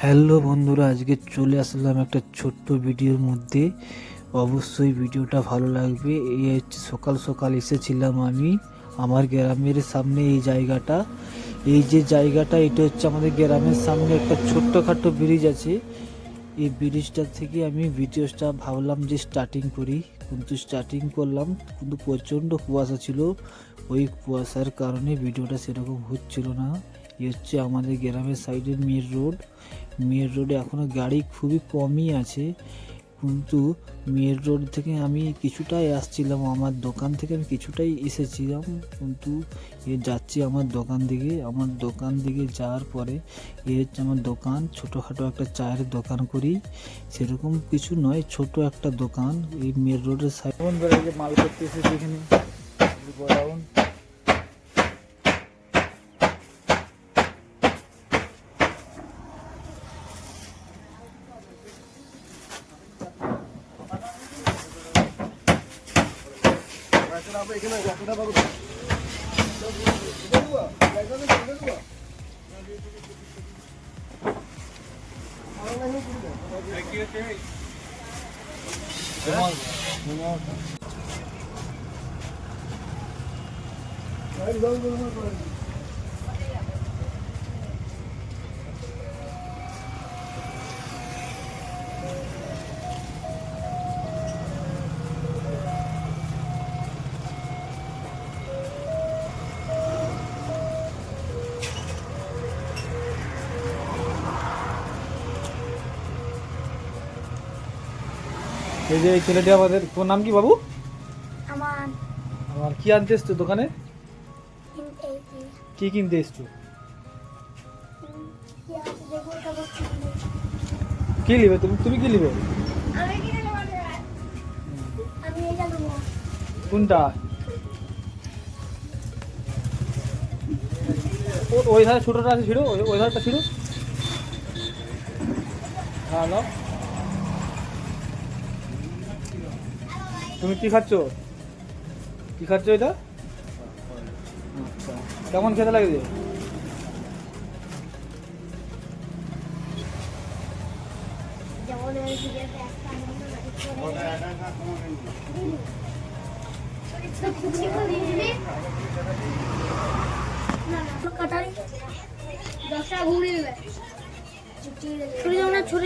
Hello বন্ধুরা, আজকে চলে আসলাম একটা ছোট্ট ভিডিওর মধ্যে। অবশ্যই ভিডিওটা ভালো লাগবে। এই হচ্ছে সকাল সকাল এসেছিলাম আমি আমার গ্রামের সামনে এই যে জায়গাটা এটা হচ্ছে আমাদের গ্রামের সামনে একটা ছোট্টখাটো ব্রিজ আছে। এই ব্রিজটা থেকে আমি ভিডিওটা ভাবলাম যে স্টার্টিং করি, কিন্তু স্টার্টিং করলাম কিন্তু প্রচণ্ড কুয়াশা ছিল। ওই কুয়াশার কারণে ভিডিওটা সেরকম হচ্ছিল না। এই হচ্ছে আমাদের গ্রামের সাইডের মেন রোডে এখনও গাড়ি খুবই কমই আছে, কিন্তু মেন রোড থেকে আমি কিছুটাই আসছিলাম, আমার দোকান থেকে আমি কিছুটাই এসেছিলাম, কিন্তু যাচ্ছি আমার দোকান দিকে যাওয়ার পরে হচ্ছে আমার দোকান। ছোটোখাটো একটা চায়ের দোকান করি, সেরকম কিছু নয়, ছোট একটা দোকান এই মেন রোডের সাইড। মাল করতে এসেছি এখানে গোডাউন। এই যে ছেলেটি আমাদের, তোর নাম কি বাবু? আমার কি আনতে এসছো দোকানে? কি কিনতে এসছো? কি নিবে তুমি কি নিবে? কোনটা? ওই ধারে ছোটটা আছে, ছিড়ো ওই ধারটা ছিড়ো। হ্যাঁ নাও। তুমি কি খাচ্ছ এটা? আচ্ছা, কেমন খেতে লাগছে? দশটা ঘুরে দেবে ছোট